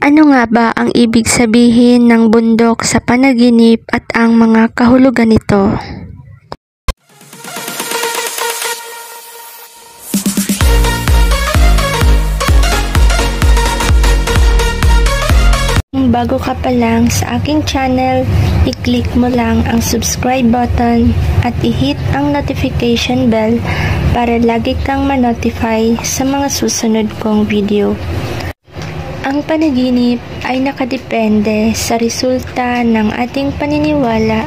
Ano nga ba ang ibig sabihin ng bundok sa panaginip at ang mga kahulugan nito? Kung bago ka pa lang sa aking channel, i-click mo lang ang subscribe button at i-hit ang notification bell para lagi kang ma-notify sa mga susunod kong video. Ang panaginip ay nakadepende sa resulta ng ating paniniwala,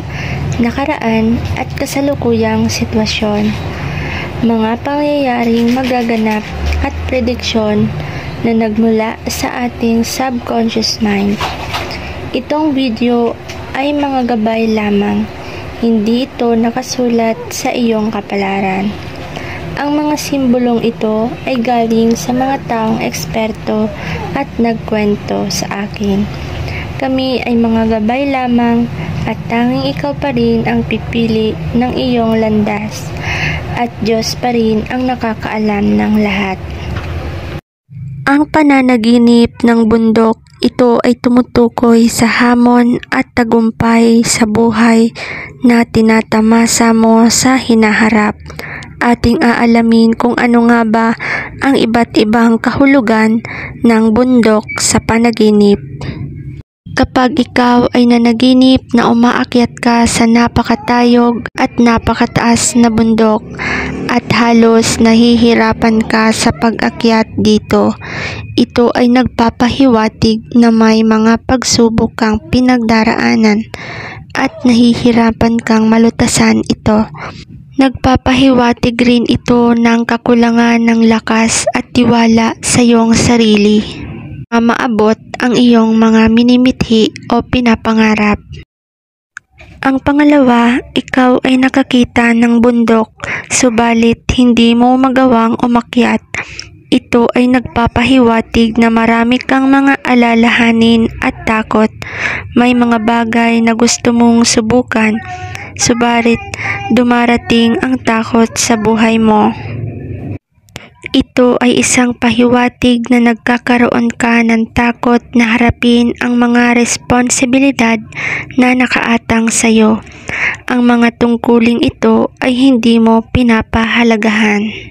nakaraan at kasalukuyang sitwasyon, mga pangyayaring magaganap at prediksyon na nagmula sa ating subconscious mind. Itong video ay mga gabay lamang, hindi ito nakasulat sa iyong kapalaran. Ang mga simbolong ito ay galing sa mga taong eksperto at nagkwento sa akin. Kami ay mga gabay lamang at tanging ikaw pa rin ang pipili ng iyong landas at Diyos pa rin ang nakakaalam ng lahat. Ang pananaginip ng bundok, ito ay tumutukoy sa hamon at tagumpay sa buhay na tinatamasa mo sa hinaharap. Ating aalamin kung ano nga ba ang iba't ibang kahulugan ng bundok sa panaginip. Kapag ikaw ay nanaginip na umaakyat ka sa napakatayog at napakataas na bundok at halos nahihirapan ka sa pag-akyat dito, ito ay nagpapahiwatig na may mga pagsubok kang pinagdaraanan at nahihirapan kang malutasan ito. Nagpapahiwatig rin ito ng kakulangan ng lakas at tiwala sa iyong sarili. Maabot ang iyong mga minimithi o pinapangarap. Ang pangalawa, ikaw ay nakakita ng bundok, subalit hindi mo magawang umakyat. Ito ay nagpapahiwatig na marami kang mga alalahanin at takot. May mga bagay na gusto mong subukan, subalit dumarating ang takot sa buhay mo. Ito ay isang pahiwatig na nagkakaroon ka ng takot na harapin ang mga responsibilidad na nakaatang sa iyo. Ang mga tungkuling ito ay hindi mo pinapahalagahan.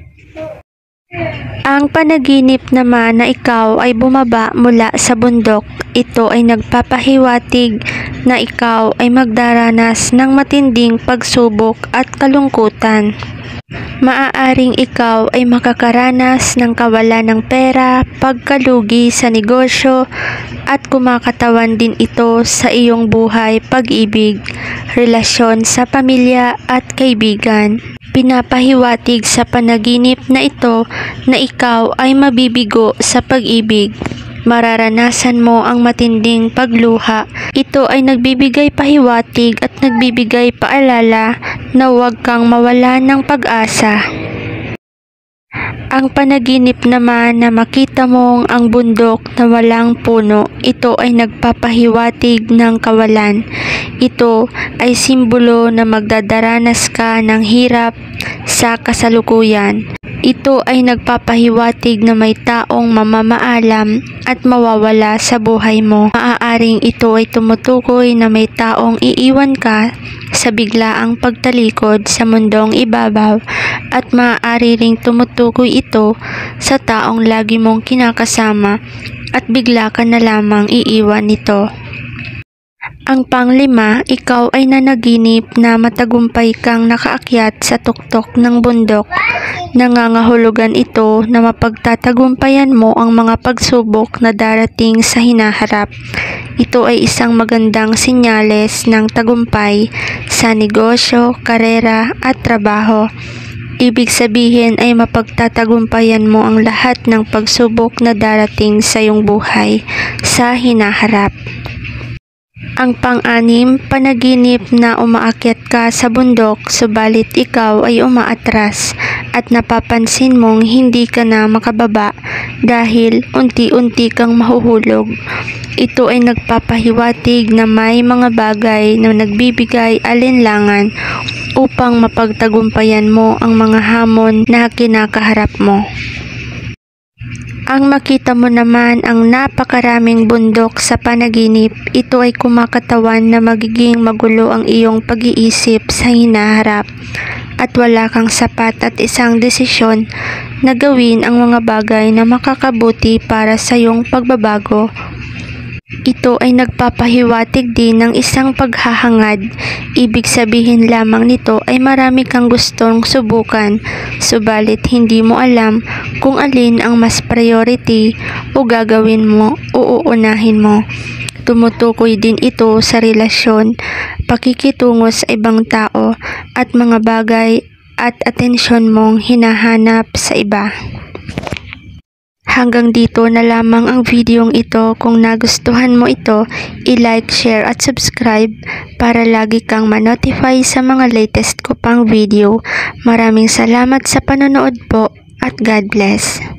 Ang panaginip naman na ikaw ay bumaba mula sa bundok, ito ay nagpapahiwatig na ikaw ay magdaranas ng matinding pagsubok at kalungkutan. Maaaring ikaw ay makakaranas ng kawalan ng pera, pagkalugi sa negosyo, at kumakatawan din ito sa iyong buhay, pag-ibig, relasyon sa pamilya at kaibigan. Pinapahiwatig sa panaginip na ito na ikaw ay mabibigo sa pag-ibig. Mararanasan mo ang matinding pagluha. Ito ay nagbibigay pahiwatig at nagbibigay paalala na huwag kang mawala ng pag-asa. Ang panaginip naman na makita mong ang bundok na walang puno, ito ay nagpapahiwatig ng kawalan. Ito ay simbolo na magdadaranas ka ng hirap sa kasalukuyan. Ito ay nagpapahiwatig na may taong mamamaalam at mawawala sa buhay mo. Maaaring ito ay tumutukoy na may taong iiwan ka sa biglaang pagtalikod sa mundong ibabaw, at maaari ring tumutukoy ito sa taong lagi mong kinakasama at bigla ka na lamang iiwan nito. Ang panglima, ikaw ay nanaginip na matagumpay kang nakaakyat sa tuktok ng bundok. Nangangahulugan ito na mapagtatagumpayan mo ang mga pagsubok na darating sa hinaharap. Ito ay isang magandang senyales ng tagumpay sa negosyo, karera at trabaho. Ibig sabihin ay mapagtatagumpayan mo ang lahat ng pagsubok na darating sa iyong buhay sa hinaharap. Ang pang-anim, panaginip na umaakyat ka sa bundok, subalit ikaw ay umaatras at napapansin mong hindi ka na makababa dahil unti-unti kang mahuhulog. Ito ay nagpapahiwatig na may mga bagay na nagbibigay alinlangan upang mapagtagumpayan mo ang mga hamon na kinakaharap mo. Ang makita mo naman ang napakaraming bundok sa panaginip, ito ay kumakatawan na magiging magulo ang iyong pag-iisip sa hinaharap at wala kang sapat at isang desisyon na gawin ang mga bagay na makakabuti para sa iyong pagbabago. Ito ay nagpapahiwatig din ng isang paghahangad. Ibig sabihin lamang nito ay marami kang gustong subukan, subalit hindi mo alam kung alin ang mas priority o gagawin mo o uunahin mo. Tumutukoy din ito sa relasyon, pakikitungo sa ibang tao at mga bagay at atensyon mong hinahanap sa iba. Hanggang dito na lamang ang videong ito. Kung nagustuhan mo ito, i-like, share at subscribe para lagi kang ma-notify sa mga latest ko pang video. Maraming salamat sa panonood po at God bless.